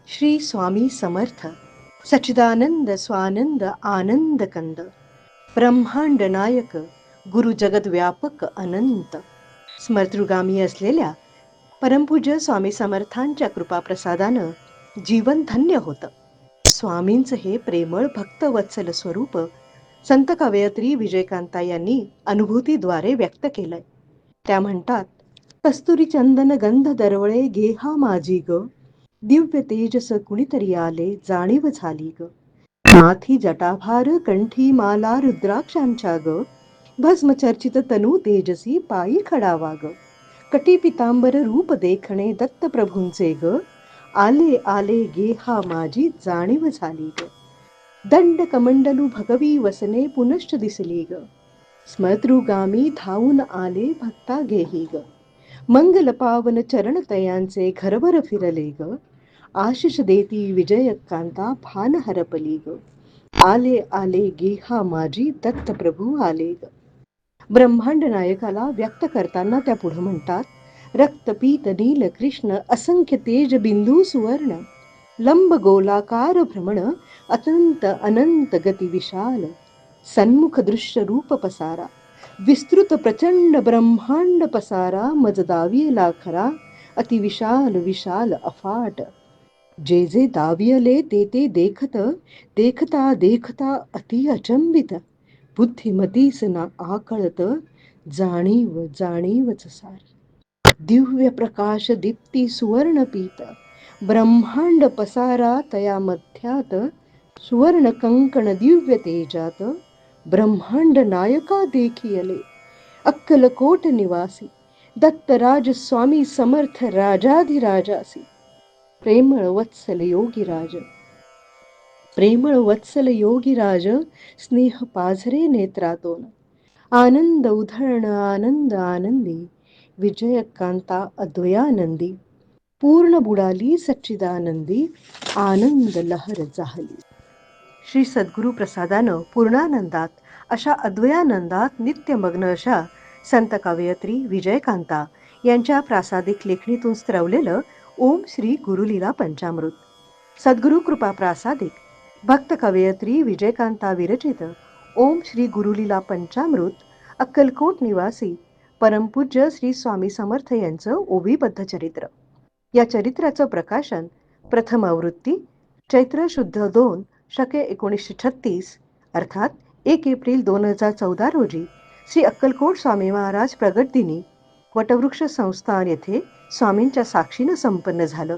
श्री स्वामी समर्थ सच्चिदानंद स्वानंद आनंद कंद ब्रह्मांड नायक गुरु जगत व्यापक अनंत स्मर्तृगामी असलेल्या परमपूज्य स्वामी समर्थांच्या कृपाप्रसादानं जीवन धन्य होतं. स्वामींचं हे प्रेमळ भक्तवत्सल स्वरूप संत कवयित्री विजयकांता यांनी अनुभूतीद्वारे व्यक्त केलंय. त्या म्हणतात, कस्तुरी चंदन गंध दरवळे गेहा माझी ग, दिव्य तेजस कुणीतरी आले जाणीव झाली ग. माथी जटाभार कंठी माला रुद्राक्षांच्या ग, भस्मचर्चित तनू तेजसी पायी खडावा ग. कटी पितांबर रूप देखणे दत्त प्रभूंचे ग, आले आले गेहा माझी जाणीव झाली ग. दंड कमंडलू भगवी वसने पुनश्च दिसली ग, स्मृतृगामी धावून आले भक्ता गेही ग. मंगल पावन चरण तयांचे घरभर फिरले ग, आशिष देती विजय कांता भान हरपली ग. आले आले गेहा माझी दत्त प्रभू आले ग. ब्रह्मांड नायकाला व्यक्त करताना त्या पुढे म्हणतात, रक्तपीत नील कृष्ण असंख्य तेज बिंदू सुवर्ण, लंब गोलाकार भ्रमण अनंत अनंत गती विशाल, सन्मुख दृश्य रूप पसारा, विस्तृत प्रचंड ब्रह्मांड पसारा, मज दावियला खरा अति विशाल विशाल अफाट. जे जे दावियले ते ते देखत, देखता देखता अति अचंबित, बुद्धिमतीस ना आकळत, जाणीव जाणीवच सारी. दिव्य प्रकाश दीप्ती सुवर्ण पीत, ब्रह्मांड पसारा तया मध्यात, सुवर्ण कंकण दिव्य तेजात, ब्रह्मांड नायका देखियले, अक्कलकोट निवासी दत्तराज स्वामी समर्थ राजाधिराजासी. प्रेमळ वत्सल योगीराज, प्रेमळ वत्सल योगीराज, स्नेह पाझरे नेत्रातून, आनंद उधळण आनंद आनंदी, विजयकांता अद्वयानंदी, पूर्ण बुडाली सच्चिदानंदी, आनंद लहर जाहली. श्री सद्गुरु प्रसादानं पूर्णानंदात अशा अद्वयानंदात नित्यमग्न अशा संत कवयित्री विजयकांता यांच्या प्रासादिक लेखणीतून स्त्रवलेलं ओम श्री गुरुलीला पंचामृत. सद्गुरु कृपा प्रासादिक भक्त कवयित्री विजयकांता विरचित ओम श्री गुरुलीला पंचामृत, अक्कलकोट निवासी परमपूज्य श्री स्वामी समर्थ यांचं ओवीबद्ध चरित्र. या चरित्राचं प्रकाशन प्रथम आवृत्ती चैत्र शुद्ध 2 शके 1936 अर्थात 1 एप्रिल 2014 रोजी श्री अक्कलकोट स्वामी महाराज प्रगट दिनी वटवृक्ष संस्थान येथे स्वामींच्या साक्षीनं संपन्न झालं.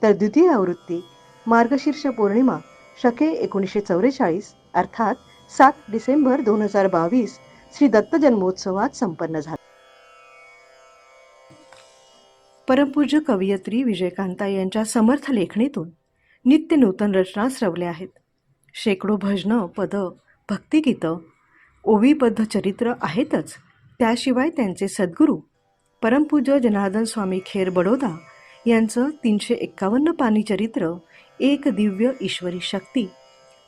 तर द्वितीय आवृत्ती मार्गशीर्ष पौर्णिमा शके 1944 अर्थात 7 डिसेंबर 2022 श्री दत्त जन्मोत्सवात संपन्न झालं. परमपूज्य कवयित्री विजयकांता यांच्या समर्थ लेखणीतून नित्य नूतन रचना स्रवल्या आहेत. शेकडो भजनं, पदं, भक्तिगीतं, ओवीबद्ध चरित्र आहेतच. त्याशिवाय त्यांचे सद्गुरू परमपूज्य जनार्दन स्वामी खेर बडोदा यांचं 351 पानी चरित्र एक दिव्य ईश्वरी शक्ती,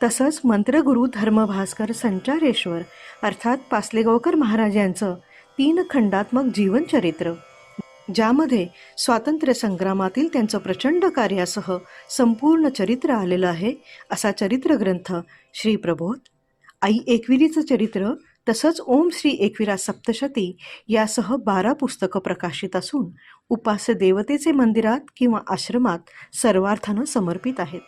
तसंच मंत्रगुरू धर्मभास्कर संचारेश्वर अर्थात पासलेगावकर महाराज यांचं 3 खंडात्मक जीवनचरित्र, ज्यामध्ये स्वातंत्र्य संग्रामातील त्यांचं प्रचंड कार्यासह संपूर्ण चरित्र आलेलं आहे, असा चरित्र ग्रंथ श्री प्रबोध, आई एकविरीचं चरित्र, तसंच ओम श्री एकविरा सप्तशती यासह 12 पुस्तकं प्रकाशित असून उपास्य देवतेचे मंदिरात किंवा आश्रमात सर्वार्थानं समर्पित आहेत.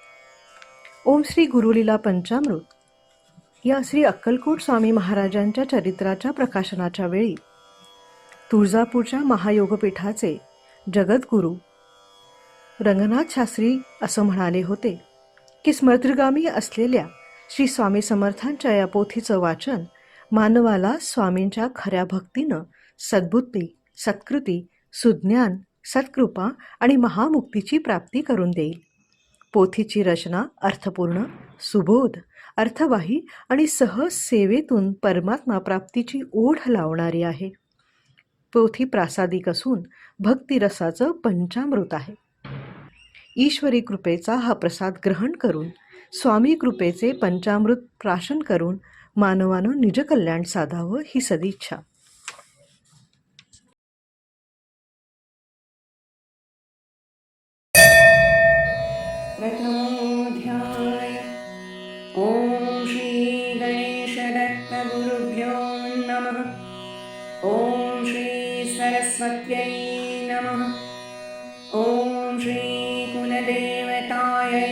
ओम श्री गुरुलीला पंचामृत या श्री अक्कलकोट स्वामी महाराजांच्या चरित्राच्या प्रकाशनाच्या वेळी तुळजापूरच्या महायोगपीठाचे जगद्गुरू रंगनाथ शास्त्री असं म्हणाले होते की स्मृतगामी असलेल्या श्री स्वामी समर्थांच्या या पोथीचं वाचन मानवाला स्वामींच्या खऱ्या भक्तीनं सद्बुद्धी, सत्कृती, सुज्ञान, सत्कृपा आणि महामुक्तीची प्राप्ती करून देईल. पोथीची रचना अर्थपूर्ण, सुबोध, अर्थवाही आणि सहज सेवेतून परमात्मा प्राप्तीची ओढ लावणारी आहे. पोथी प्रासादिक असून भक्तिरसाचं पंचामृत आहे. ईश्वरी कृपेचा हा प्रसाद ग्रहण करून स्वामी कृपेचे पंचामृत प्राशन करून मानवानं निजकल्याण साधावं ही सदिच्छा. प्रथमोऽध्याय। ॐ श्री गणेशदत्तगुरुभ्यो नमः। ॐ श्री सरस्वत्यै नमः। ॐ श्री कुलदेवतायै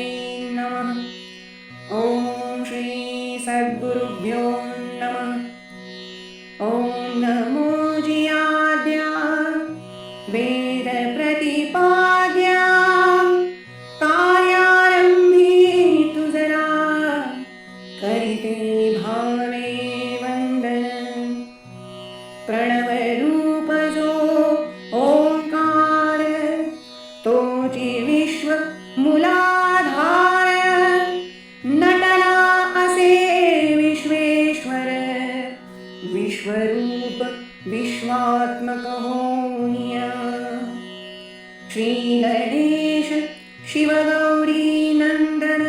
नमः। ॐ श्री सद्गुरुभ्यो नमः। ॐ नमो जियाद्या वेद प्रतिपाद्या कार्यारंभी तुझरा करिते भावे वंदन। प्रणव रूप जो ओंकार तोची विश्व मूलाधार। नटला असे विश्वेश्वर विश्वरूप विश्वात्मक होनिया। श्री गणेश शिवगौरी नंदन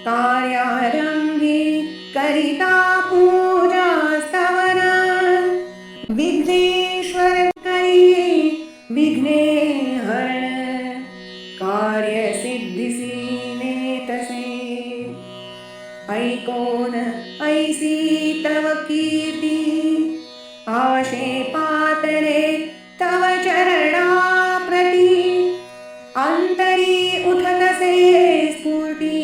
कार्यारंभी करिता पूजा स्तवन। विघ्नेश्वर करी विघ्ने हरण कार्य सिद्धिसी नेतसे। ऐकोन ऐसी तव कीर्ती आशे पातले तव चरणा प्रति। अंतरी उठतसे स्फूर्ती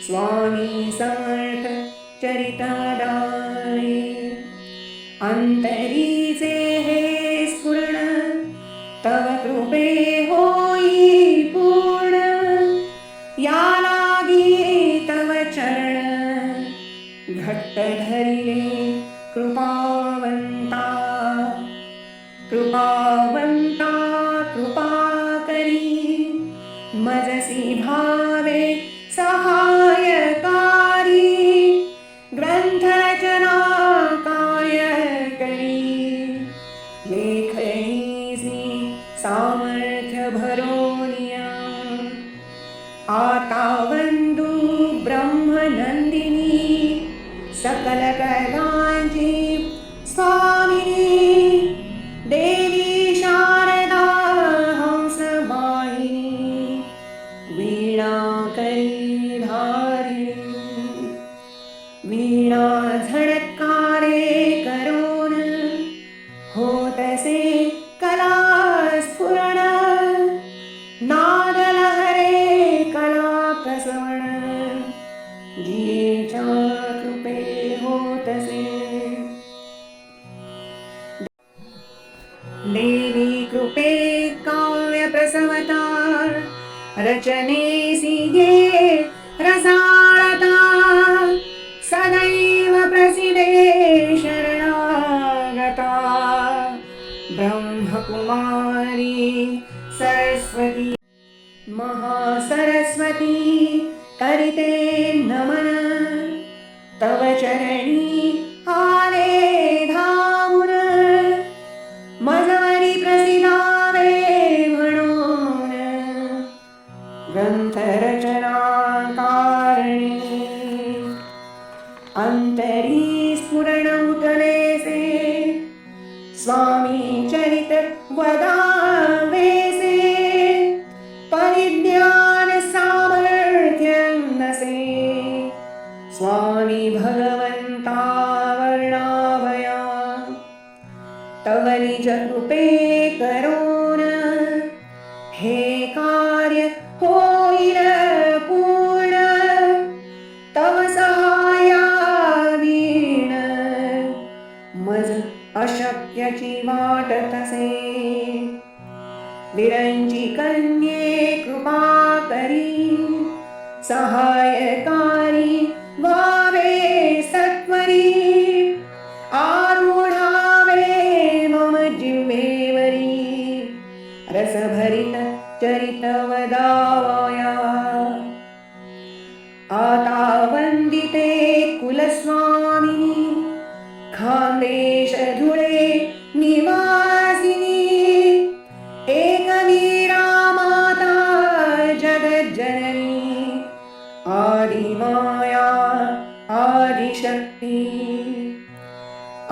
स्वामी समर्थ चरितदायी। अंतरीचे हे स्फुरण तव कृपे होई पूर्ण। या लागी तव चरण घट्ट धरिले कृपावंता। कृपावंता कृपा करी मजसी भावे सहायकारी। ग्रंथ रचना कार्य करी लेखनीसी सामर्थ्य भरोनिया। आता वंदू ब्रह्मनंदिनी सकल कलांची स्वामिनी। देवी शारदा हंसवाहिनी वीणा करी धारिणी। वीणा झळकारे करोन होतसे कला स्फुरण। नाद लहरे कला प्रसवण जियेच्या कृपे होतसे। देवी कृपे काव्य प्रसवता रचनेसी ये रसाळता। सदैव प्रसिदे शरणागता ब्रह्मकुमारी सरस्वती। महासरस्वती करिते नमन तव चरणी आले धावून। मजवरी प्रसिदावे म्हणून ग्रंथ रचना कारणी। अंतरी स्फुरण उठलेसे स्वामी चरित वदावेसे। परिज्ञान सामर्थ्य नसे स्वामी भगवंता वर्णावया। तव निज कृपे करोन हे कार्य होईल पूर्ण। तव सहाया वीण मज अशक्याची वाटतसे। विरंची कन्ये कृपा करी सहायकारी वावे सत्वरी। आरूढावे मम जिह्वेवरी रसभरित चरित वदावया। आता वंदिते कुलस्वामिनी खानदेश धुळे निवासिनी। एकवीरा माता जगज्जननी आदिमाया आदिशक्ती।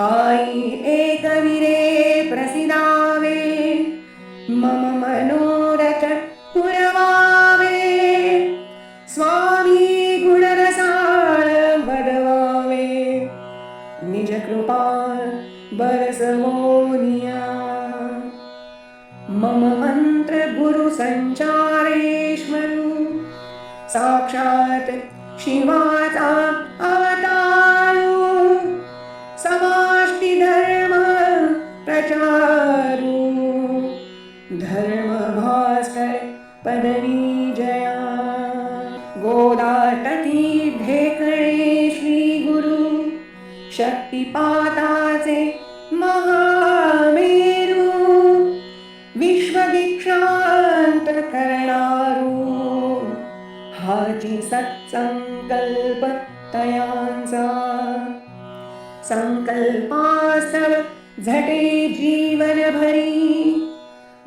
आई एकवीरे प्रसिदावे मम मनोरथ पुरवावे। संचारेश्वरू साक्षात शिवाचा अवतारू समाष्टी धर्म प्रचारू धर्म भास्कर पदवी जया गोदातटी ढेकळे श्री गुरु शक्तिपाताचे महामेरू विश्वदीक्षांत करणारू हाची सत्संकल्प तयांचा संकल्पास्तव झटे जीवन भरी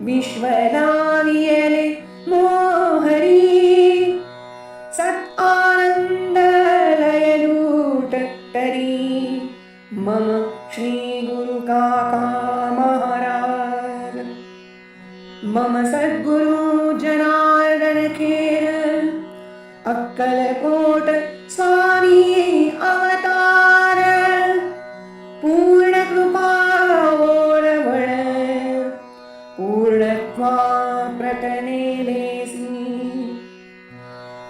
विश्वलावियले मोहरी सत आनंद लय लूट तरी मम श्री गुरु काका महाराज मम सद्गुरु जनार्दन खेर अक्कलकोट स्वामी अवतार पूर्ण कृपा ओरवळ पूर्णत्वा प्रतनेलेसी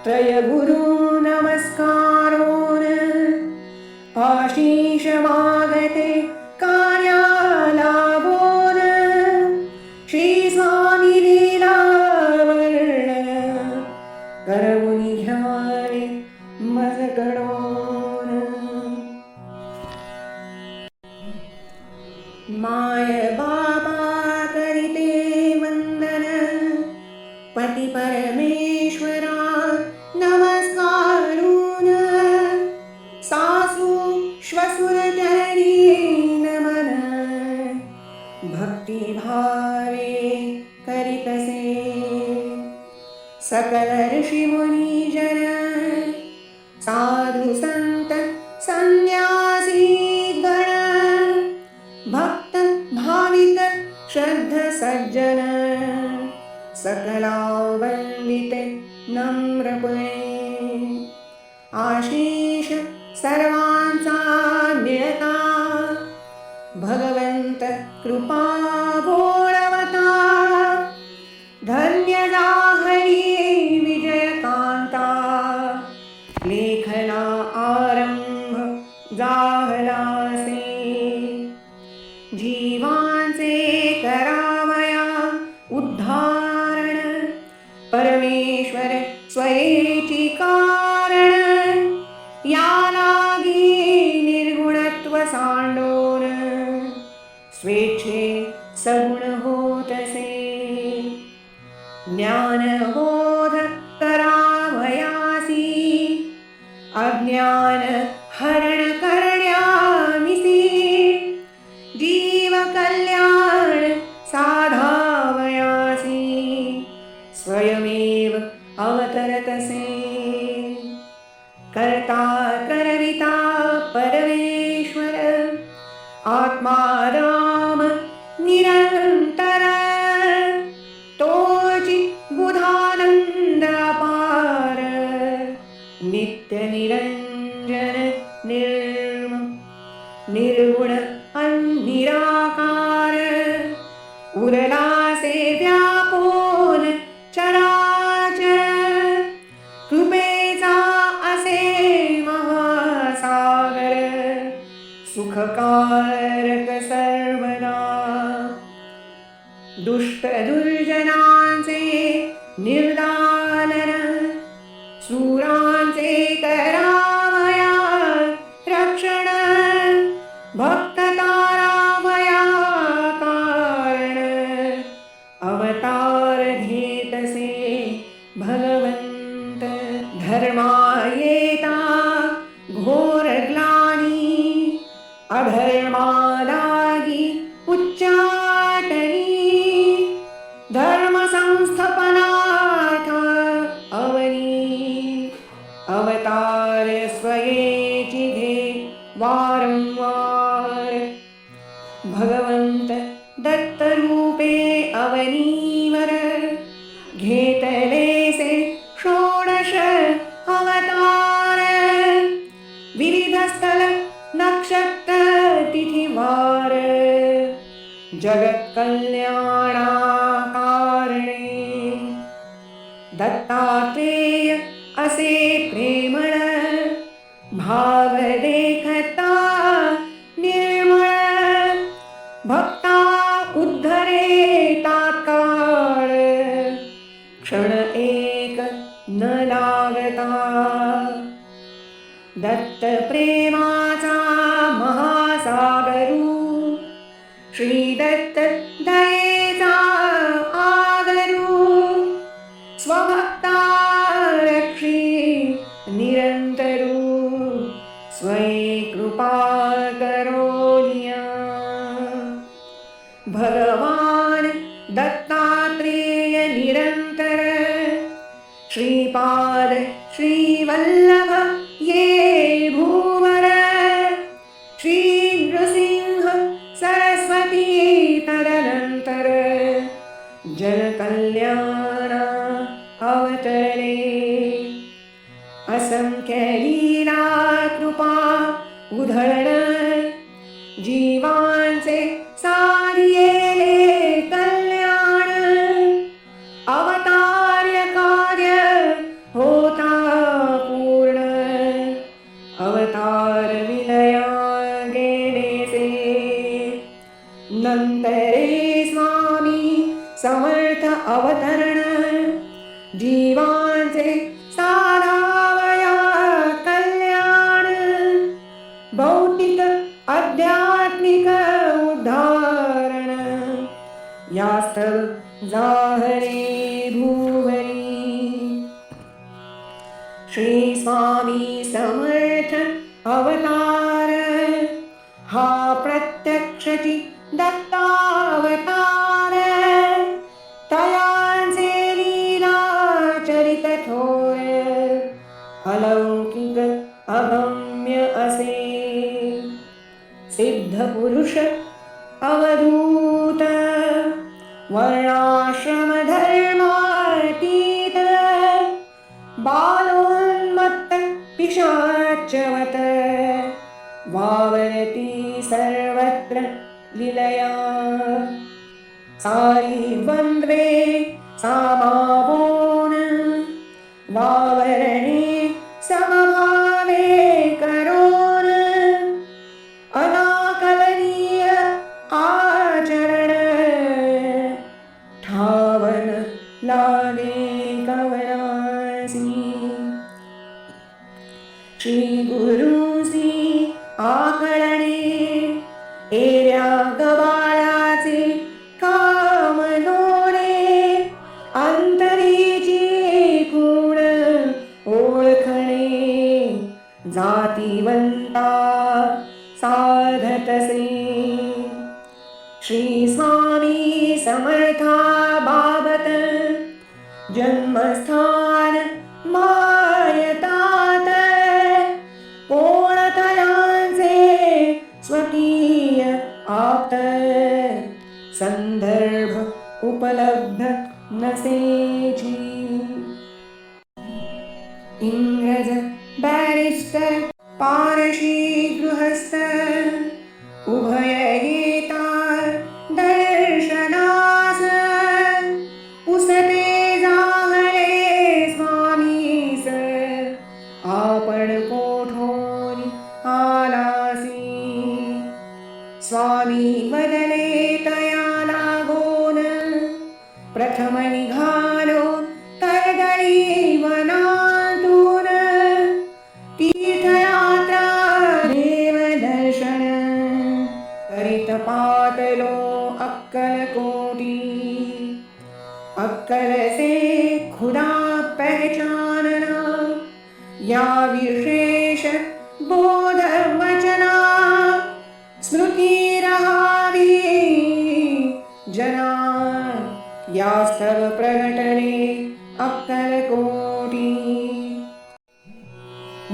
त्रय गुरु नमस्कारोन आशीष मागते कार्याला बोल श्री स्वामी लीला वर्ण करवून घ्यावे मजकडोन माय बाबा करिते वंदन पती परमेश्वरा नमस्कारून सासू श्वसुर धरी नमन भक्ती भावे करितसे सकल ऋषी मुनी जन साधु संत संन्यासी गण भक्त भाविक श्रद्ध सज्जन सकला वंदिते नम्रपणे आशीष सर्वांचा मिळता भगवंत कृपा बोळवता धन्य हरी विजयकांता लेखना आरंभ जाहलासे जीवांचे करावया उद्धारण परमेश्वर स्वयेची कारण या लागी निर्गुणत्व सांडोन स्वेच्छे सगुण होतसे ज्ञानबोध करावयासी अज्ञान हरण करण्यामिसी जीव कल्याण साधावयासी स्वयमेव अवतरतसे कर्ता करविता परमेश्वर आत्मा राम निरंतर तोची बुधानंद अपार नित्य निरंजन निर्गुण निराकार उरलासे व्यापून चराचर कृपेचा असे महासागर सुखकारक सर्वदा दुष्ट दुर्जनांचे निर्दालन शूरांचे करावया रक्षण भक्त तारावया कारण अवतार घेतसे भगवंत धर्मायेता घोर ग्लानी अधर्मालागी उच्चाटनी धर्म संस्थापनार्थ अवनी अवतार स्वयेची घे वारंवार भगवंत दत्त रूपे अवनीवर घेतलेसे षोडश अवतार विविध स्थल नक्षत्र दत्तात्रेय असे प्रेमळ भाव देखता निर्मळ भक्ता उद्धरे तात्काळ क्षण एक न लागता दत्त प्रेमाचा महासागरू श्री दत्त दयेचा आगरू स्वभक्ता रक्षी निरंतरू स्वये कृपा करोनिया भगवान दत्तात्रेय निरंतर श्रीपाद श्रीवल्लभ ये भूवर श्री नृसिंह सरस्वती तदनंतर जनकल्याण अवतरे असंख्य लीला कृपा उधळण जीवांचे साधियेले कल्याण अवतार्य कार्य होता पूर्ण अवतार विलया गेलेसे नंतरे स्वामी समर्थ अवतरण जीवांचे साधावया कल्याण भौतिक आध्यात्मिक उद्धारण यास्तव जाहरे भूवरी श्री स्वामी समर्थ अवतार हा प्रत्यक्षची दत्तावतार तयांचे लीला चरित थोर अलौकिक अगम्य असे सिद्ध पुरुष अवधूत वर्णाश्रम धर्मातीत बालोन्मत्त पिशाचवत वावरती सर्वत्र लीलया सारी द्वंद्वे सामावोन वावरणे समभावे करोन अनाकलनीय आचरण ठावन लागे कवनासी श्री गुरुसी आकळणे एर्या गबाळाचे काम दोरे अंतरीची गुण ओळखणे जातीवंता साधतसे श्री स्वामी समर्था बाबत जन्मस्थान मायतात पूर्णतयांचे स्वकीय आप्त संदर्भ उपलब्ध नसेची इंग्रज बॅरिस्टर पारशी गृहस्थ उभय येता दर्शनास पुसते जाहले स्वामीस आपण कोठोरी आलासी स्वामी वदने तया लागोन प्रथम निघालो तरदळी वनातून तीर्थयात्रा देवदर्शन करीत पातलो अक्कलकोटी अक्कल से खुदा पहचानना या विशेष बोध वचना स्मृती रहावी जना यास्तव प्रगटले अक्कलकोटी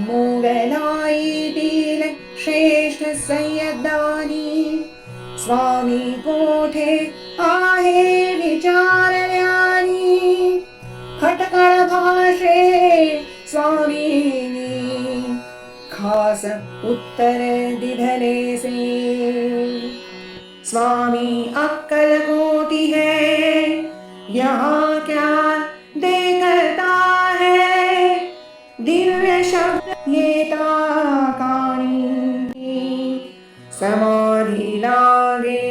मोगलाईतील श्रेष्ठ सय्यदानी स्वामी कोठे आहे विचारल्यानी खटकळ भाषे स्वामीनी खास उत्तर दिधलेसे स्वामी अक्कलकोटी है यहाँ क्या देखता शब्द येता कानी समाधी लागे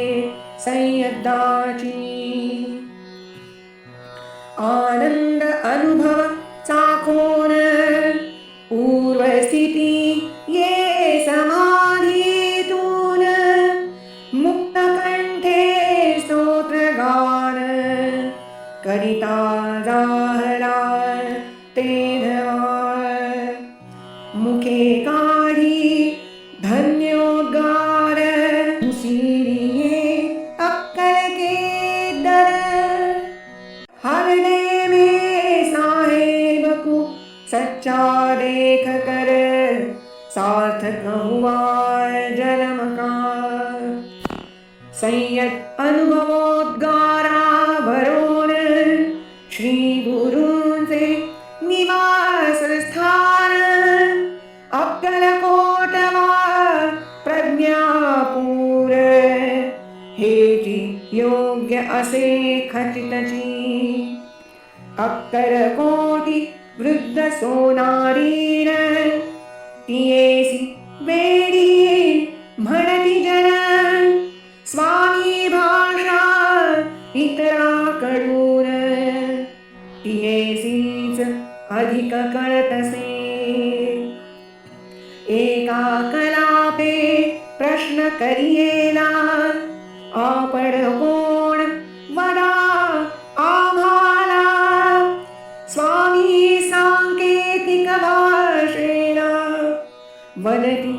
संयताची आनंद अनुभव चाखोन पूर्वस्थिती ये समाधीतून मुक्त कंठे स्तोत्र गान करिता जाहला ते धवार मुखे काढी धन्योद्गार मुसिरिये अक्कल के दर हरने में साहेब को सच्चा देख कर सार्थक हुआ जन्म का संयत अनुभवोद्गारा भरोन श्री गुरूंचे निवास स्थान अक्कलकोटवा प्रज्ञापूर हेची योग्य असे खचितची अक्कलकोटी वृद्ध सोनारीन तियेसी वेडी म्हणती जन स्वामी भाषा इतराकडून तियेसीच अधिक कळतसे एका कलापे प्रश्न करियेला आपण कोण वदा आम्हाला स्वामी सांकेतिक भाषेला वदति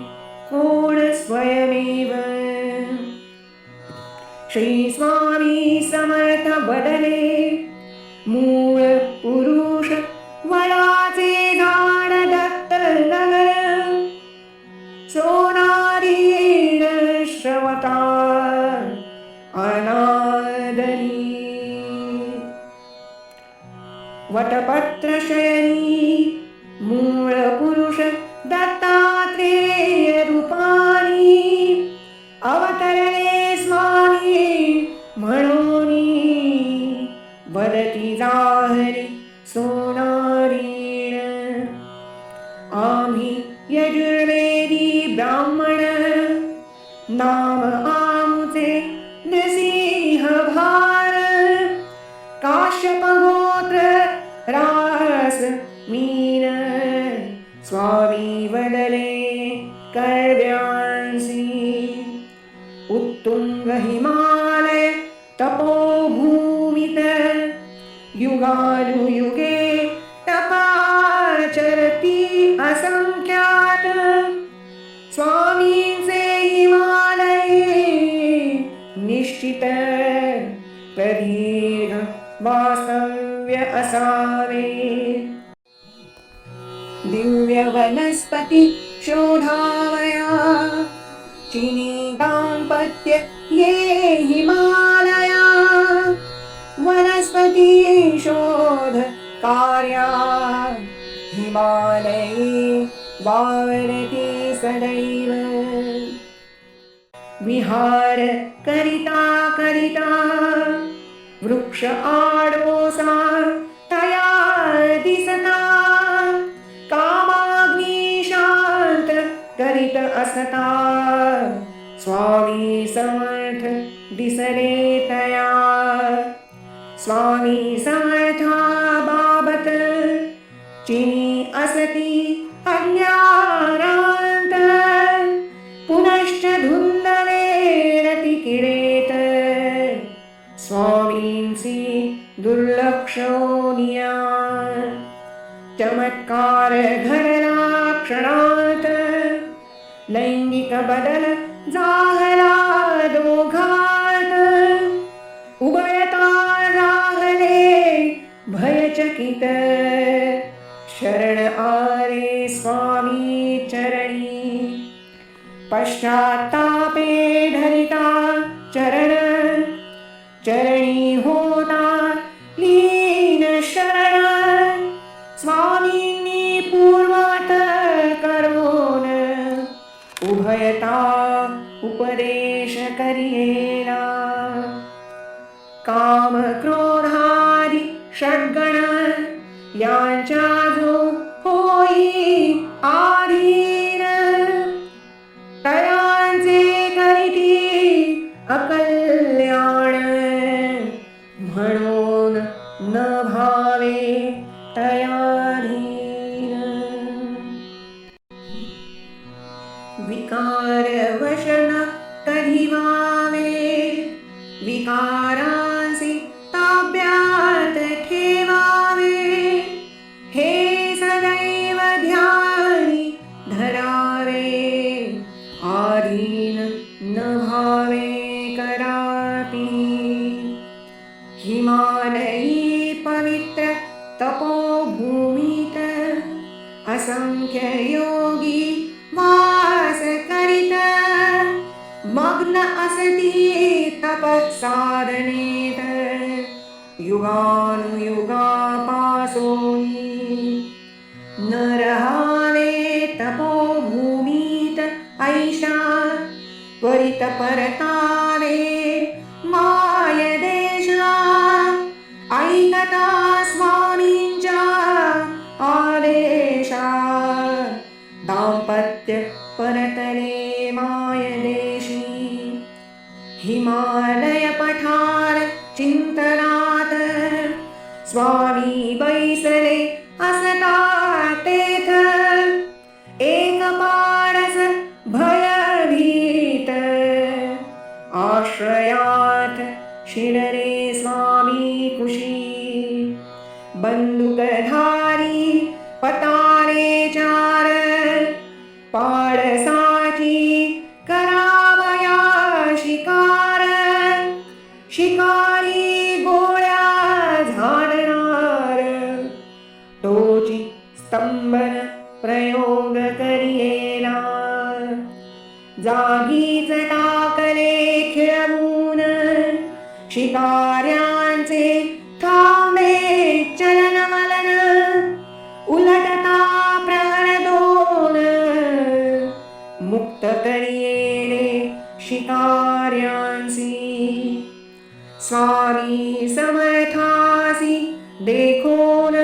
कोण स्वयमेव श्री स्वामी समर्थ बदले मूळ पुरुष वडाचे झाड दत्त नगर सोनारी श्रवता अनादरी वटपत्र शयनी मूळ पुरुष दत्तात्रेय रूपानी अवतरले स्वामी म्हणूनी वदती जाहरी सोनारी आम्ही यजुर्वेदी ब्राह्मण नाम आमुचे नृसिंह भार काश्यप गोत्र रास मीन स्वामी वदले कर्व्यांसी उत्तुंग हिमालय तपोभूमित युगानुयुगे तपाचरती असंख्यात स्वामींचे हिमालये निश्चित प्रदीर्घ वास्तव्य असावे दिव्य वनस्पती शोधावया चिनी दाम्पत्य ये हिमालया वनस्पती शोध कार्या हिमालये वावरती सदैव विहार करिता करिता वृक्ष आडोसा तया दिसता कामाग्नी शांत करीत असता स्वामी समर्थ दिसले तया स्वामी समर्था बाबत चिनी असती अज्ञानांत पुनश्च धुंदले रती किरेत स्वामींसी दुर्लक्षोनिया चमत्कार घडला क्षणात लैंगिक बदल जाहला दोघात उभयता राहले भयचकित शरण आले स्वामी चरणी पश्चात्तापे धरिता चरण चरणी होता लीन शरण स्वामींनी पूर्ववत करोन उभयता उपदेश करियेला काम क्रोधादि षड्गण यांच्या जो होई आधीन तयांचे करीती अकल्याण म्हणून न भावे तयाधीन विकार वशन कधी व्हावे विकारांसी ताब्यात ठेवावे हे सदैव ध्यानी धरावे आधीन न भावे करापी हिमालयी पवित्र तपोभूमीत असंख्य योगी वास करीत मग्न असती तपसाधनेत युगानुयुगापासोनी न रहावे तपोभूमीत ऐशा त्वरित परतावे माय देशा ऐकता स्वामींच्या आदेशा दाम्पत्य परतले माय देशी हिमालय पठार चिंतनात स्वामी बैसले असता तेथ एक पाडस भयभीत आश्रयात शिरले स्वामी कुशी बंदुकधारी पतारे चार पाडसाची करावया शिकार शिकारी गोळ्या झाडणार तोची स्तंभन प्रयोग करियेला जागीच टाकले खिळवून शिकाऱ्यांचे थांबे चलनवलन उलटता प्रहर दोन मुक्त करियेले शिकाऱ्यांसी स्वामी समर्थासी देखोन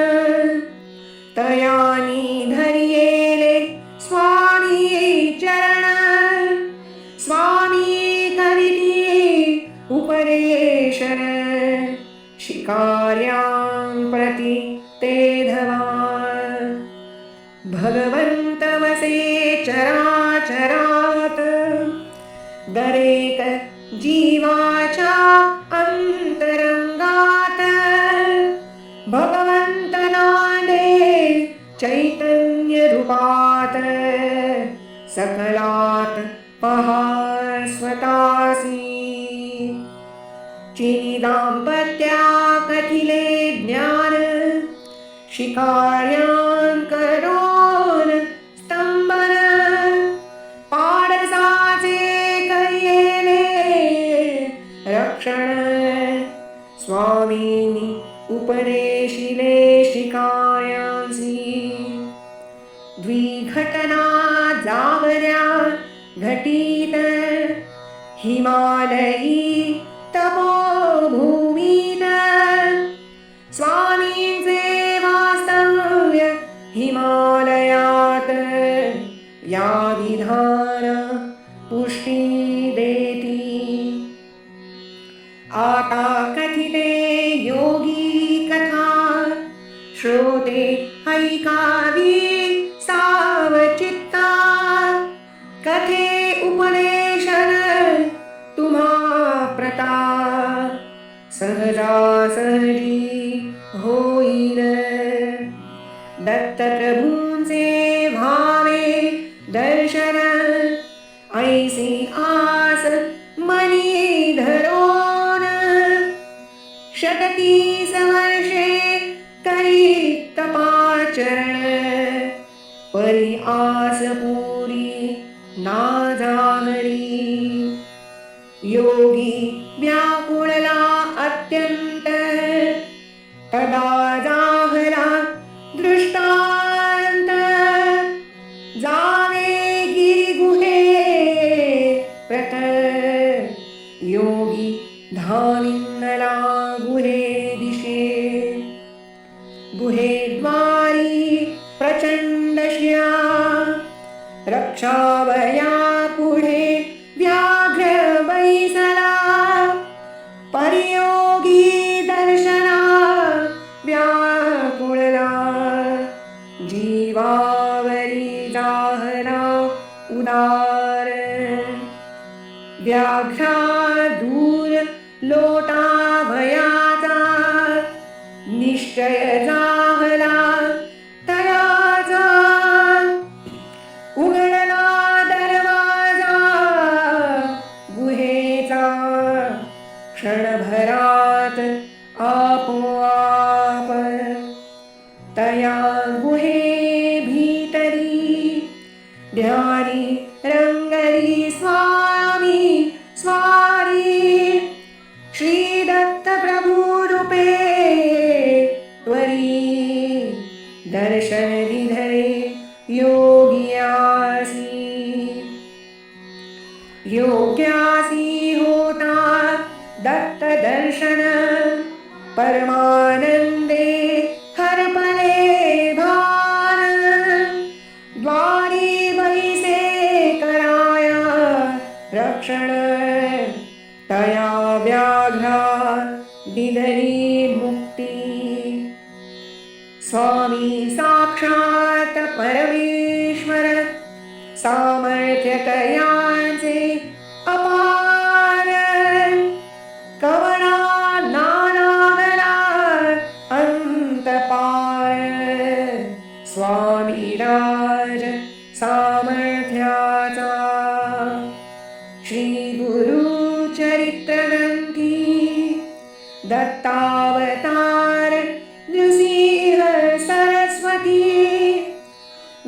तयानी धरियेले स्वामी चरण स्वामी करिती उपदेशन शिकार्यां प्रति ते धवा भगवंत वसे चराचरात दरेक जीवाच्या अंतरंगात भगवंत नांदे चैतन्य रूपात सकलात पहा स्वतासी चिनी दाम्पत्या कथिले ज्ञान शिकार्यां करोन स्तंभन पाडसाचे करियेले रक्षण स्वामींनी उपदेशिले शिकार्यांसी द्विघटना जागर्या घटित हिमालयी तपोभूमीत स्वामींचे वास्तव्य हिमालयात या विधान पुष्टी देती आता कथिते योगी कथा श्रोते ऐकावी सावचित्ता कथे उपदेशन तुम्हा प्रता सहजासहजी होईल दत्तप्रभूंचे भावे दर्शन ऐसी आस मनी धरोन शततीस वर्षे करी तपाचरण परी आस पुरी ना जागरी योगी व्याकुळला अत्यंत तदा जाहला दृष्टांत जावे गिरिगुहे प्रत योगी धाविन्नला गुहे दिशे गुहेद्वारी प्रचंड दर्शिया रक्षावया पुढे व्याघ्र बैसला परियोगी दर्शना व्याकुळला जीवावरी जाहला उदार व्याघ्रा दूर लोटा भयाचा निश्चय जाहला तयाचा उघडला दरवाजा गुहेचा क्षणभरात आपोआप तया गुहे भीतरी ध्यानी रंगरी स्वामी स्वारी श्री दत्त प्रभु रूपे त्वरी दर्शन विधरे योग्यासी योग्यासी होता दत्त दर्शन परमानंदे हरपले भार द्वारी बैसे कराया रक्षण तया व्याघ्रा दिधरी मुक्ती स्वामी साक्षात परमेश्वर सामर्थ्य तयाचे अपार कवळा नानागला अंतपार स्वामी राज सामर्थ्याचा श्री गुरु चरित्र ग्रंथी दत्तावतार नृसिंह सरस्वती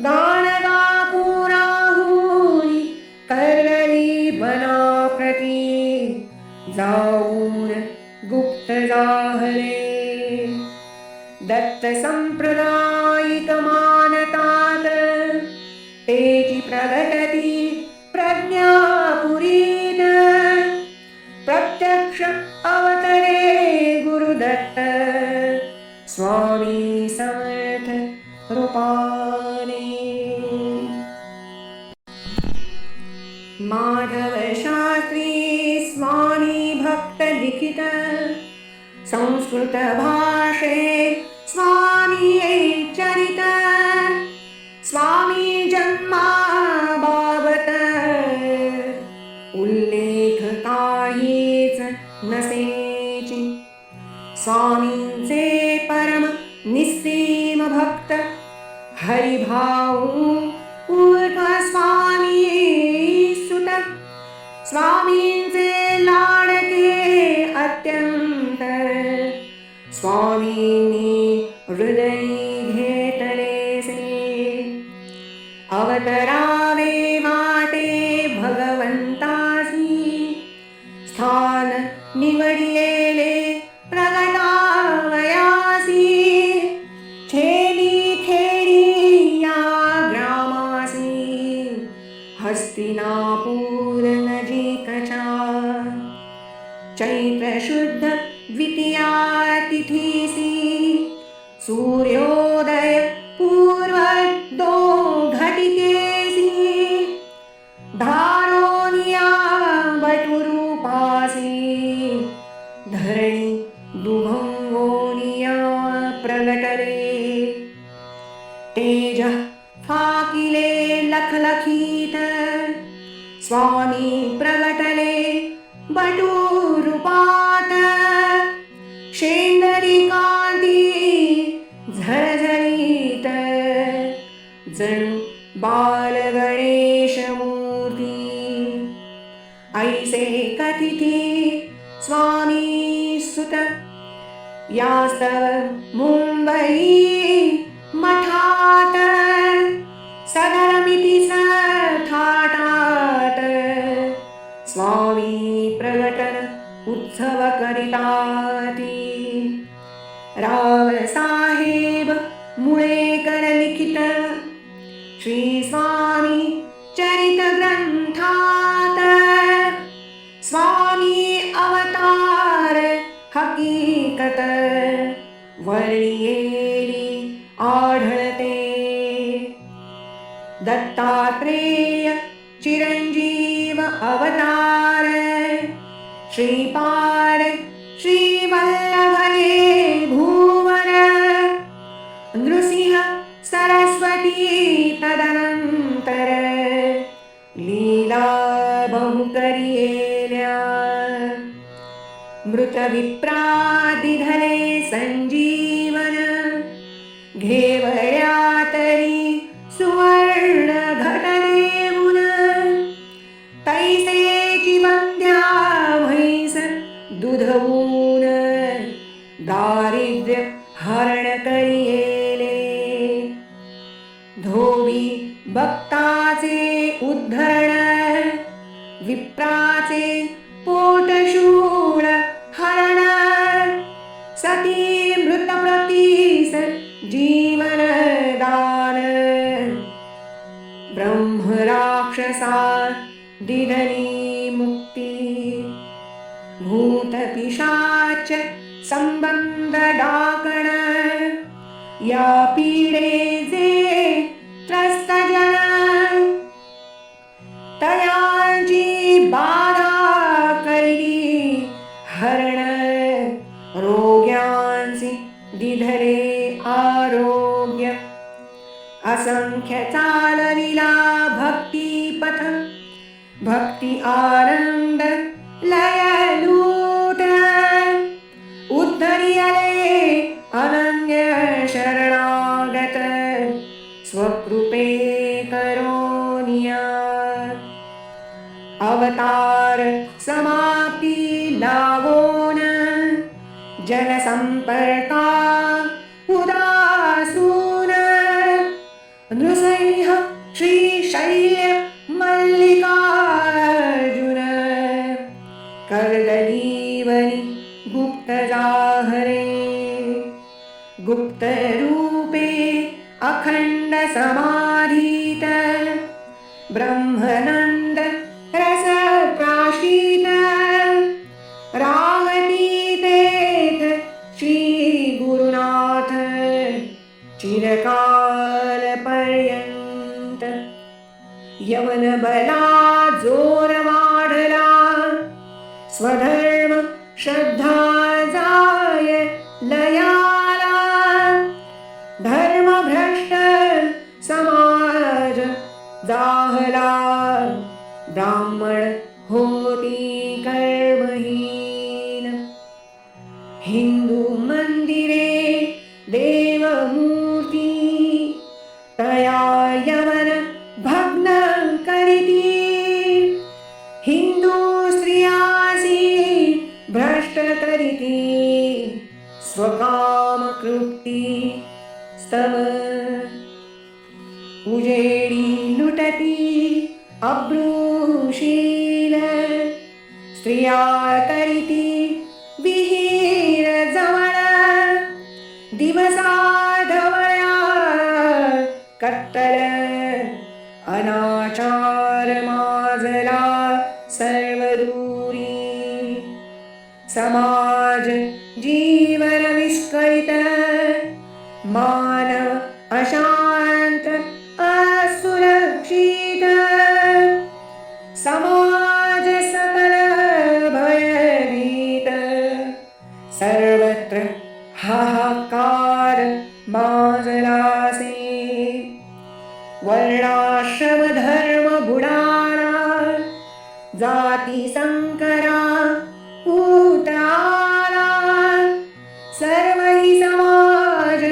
गाणगा पुराहुनी करली बनाप्रती जाऊन गुप्त जाहले दत्त संप्रदायिक मानतात तेची प्रगटती प्रज्ञापुरीत प्रत्यक्ष अवतरे गुरुदत्त स्वामी समर्थ रूपाने माधव शास्त्री स्वामी भक्त लिखित संस्कृत भाषे स्वामी चरित स्वामी जन्माबाबत उल्लेख काहीच नसेची स्वामींचे परम निस्सीम भक्त हरिभाऊ उर्फ स्वामी सुत स्वामींचे लाडके अत्यंत स्वामींनी हृदयी घेतलेसे अवतरावे वाटे भगवंतासी स्थान निवडलेले प्रगटावयासी छेडी खेडी या ग्रामासी हस्तिनापूर नजीकच्या चैत्र शुद्ध द्वितीया तिथीसी सूर्योदय पूर्व दो घटिकेसी धारोनिया बटुरूपासी धरणी दुभंगोनिया प्रगटले तेज फाकिले लखलखीत स्वामी प्रगटले बटुरूपात शेंदरी कांती झळझळीत जणू बाल गणेश मूर्ती ऐसे कथिती स्वामी सुत यास्तव मुंबई मठात सदरमितीस थाटात स्वामी प्रगटन उत्सव करिताती राव साहेब मुळेकर लिखित श्री स्वामी चरित ग्रंथात स्वामी अवतार हकीकत वर्णियेली आढळते दत्तात्रेय चिरंजीव अवतार श्रीपाद श्रीवल्लभये भूवर नृसिंह सरस्वती तदनंतर लीला बहुकरियेल्या मृत विप्रादिधरे संजीवन घेवड्या तरी सुवर्ण घटनेऊन तैसे जिवंद्या म्हैस दुधवून दारिद्र्य हरण करियेले धोबी भक्ताचे उद्धरण विप्राचे पोटशूळ हरण सती मृतप्रतीस जीवनदान ब्रह्मराक्षसा दिधनी मुक्ती भूतपिशाच संबंध डाकण या पीडेचे त्रस्त जन तयांची बाधा करी हरण रोग्यांसी दिधरे आरोग्य असंख्य चालविला भक्तिपथ भक्ती आनंद लय लूट उद्धरियले अनन्य शरणागत स्वकृपे करोनिया अवतार समाप्ती लावोन जनसंपर्का उदासून नृसिंह श्रीशैल्य मल्लिकार्जुन कर्दलीवनि गुप्त जाहरे गुप्त रूपे अखंड समाधीत ब्रह्मनंद रस प्राशीत रावतीतेथ श्री गुरुनाथ चिरकाल पर्यंत यवन बला जोर वाढला स्वधर्म श्रद्धा जाय लयाला धर्म भ्रष्ट समाज जाहला ब्राह्मण होती कर्महीन हिंदू मंदिरे देवमूर्ती तया यवन भग्न करिती हिंदू स्त्रियासी भ्रष्ट करिती स्वकाम कृती स्तव उजेडी लुटती अब्रूशील स्त्रिया करिती विहीर जवळ दिवसा ढवळ्या कत्तल अनाचार माजला सर्वदूरी समाज जीवन विस्कळित मानव अशांत असुरक्षित समाज सकल भयभीत सर्वत्र हाहाकार माजलासे वर्णाश्रम धर्म बुडाला जाती संकरा उतराला सर्वही समाज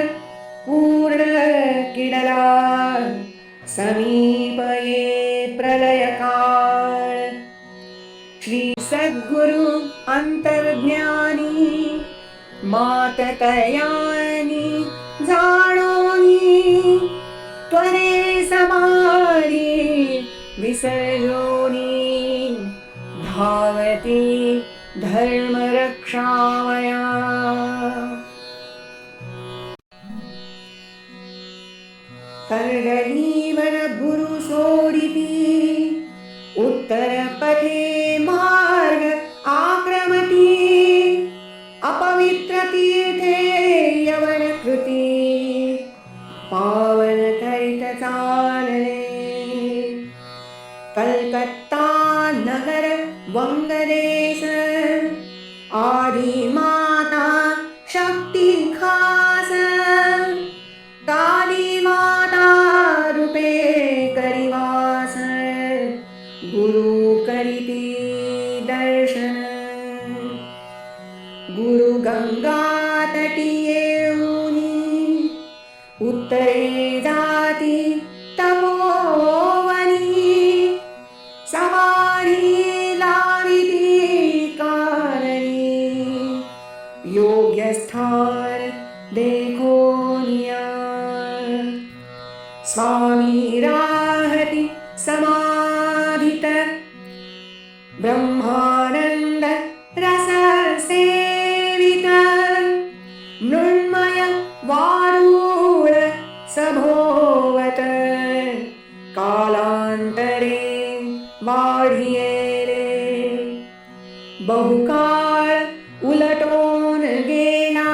पूर्ण किडला समीप ये प्रलय काळ श्री सद्गुरु अंतर्ज्ञानी मात तयानी जाणोनी त्वरे समाधी विसर्जोनी धावती धर्म रक्षावया कर्दलीवन गुरु सोडिती उत्तर पथे मार्ग आक्रमती अपवित्र तीर्थे यवन कृती पावन करित चालले रूपे करिवास गुरु करिती दर्शन गुरु गंगा तटी येऊनी उत्तरे जाती तपोवनी समाधी लाविती कारणी योग्य स्थान देखोनिया स्वामी राहती समाधित ब्रह्मानंद रस सेवित मृण्मय वारूळ सभोवत कालांतरे वाढियेले बहुकाळ उलटोन गेला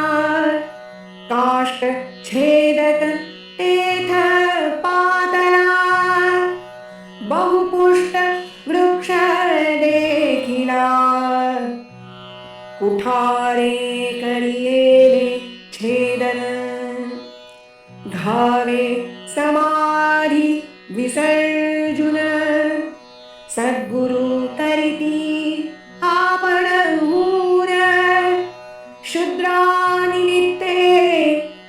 काष्ट छेदत तेथ पातला बहुपुष्ट वृक्ष देखिला कुठारे करियेले छेदन घावे समाधी विसर्जुन सद्गुरु करिती आपण मूर शूद्रानिमित्ते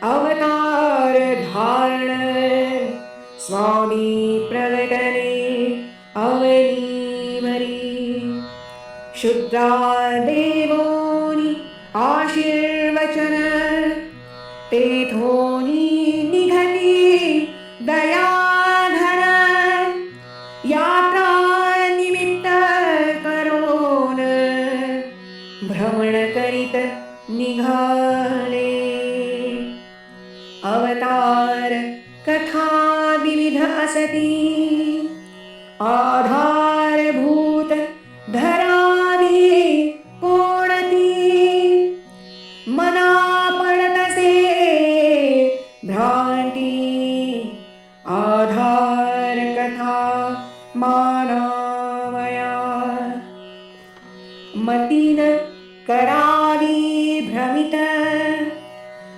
अवतार धारण स्वामी प्रगटले अवनीवरी शुद्रा देवोनी आशीर्वचन तेथोनी निघती दयाधर यात्रा निमित्त करोन भ्रमण करीत निघाले अवतार कथा विविध असती आधारभूत धरावी कोणती मना पडतसे भ्रांती आधार कथा मानावया मतीन करावी भ्रमित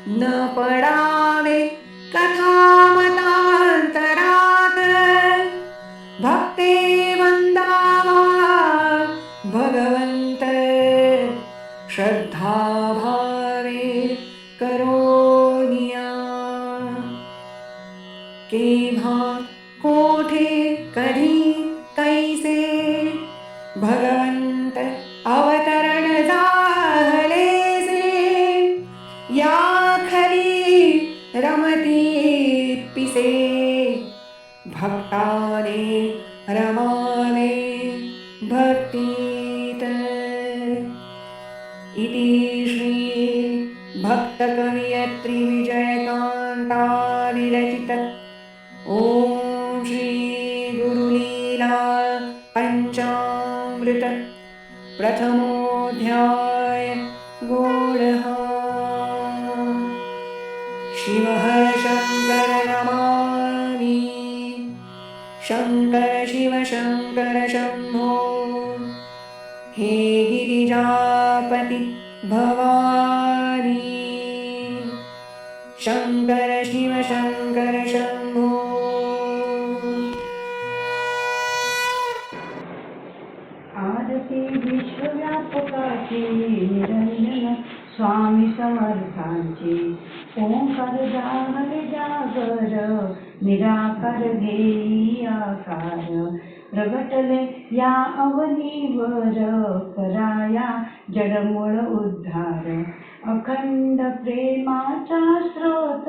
न पडावे कथा मतांतरात भक्ते वंदावा भगवंत श्रद्धा भावे करोनिया केव्हा कोठे कधी कैसे भगवंत अवतरण झालेसे या खरी रमती पिसे भक्ताने रमावे भक्तीत इति श्री भक्त कवयित्री विजयकांता विरचित ओम श्री गुरुलीला पंचामृत प्रथमोऽध्याय गोडहा शिव शंकर नमामि शंकर शिव शंकर शंभो हे गिरिजापति भवानी शंकर शिव शंकर शंभो आरती विश्वव्यापकाची निरंजन स्वामी समर्थांची ओंकार जागर जागर निराकार घेई आकार प्रगटले या अवनीवर कराया जडमूळ उद्धार अखंड प्रेमाचा स्रोत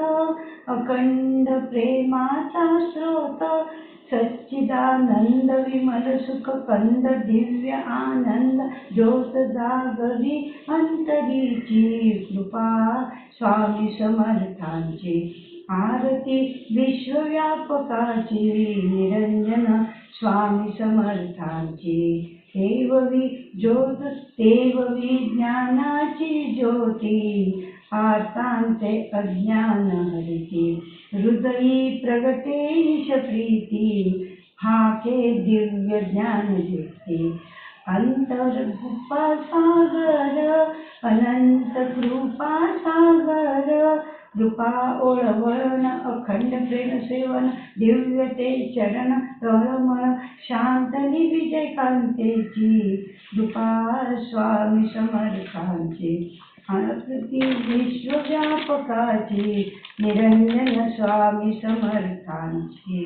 अखंड प्रेमाचा स्रोत सच्चिदानंद विमल सुख कंद दिव्य आनंद ज्योत जागरी अंतरीची कृपा स्वामी समर्थांची आरती विश्वव्यापकाची निरंजन स्वामी समर्थांची देववी ज्योत देववी ज्ञानाची ज्योती आर्तांचे अज्ञान हरिती हृदयी प्रगटे ईश प्रीती हाके दिव्य ज्ञान दीप्ती अंतर कृपा सागर अनंत कृपा सागर कृपा ओळवळण अखंड प्रेम सेवन दिव्य ते चरण तळमळ शांतनी विजय कांतेची कृपा स्वामी समर्थांची आकृती विश्वव्यापकाची निरंजन स्वामी समर्थांची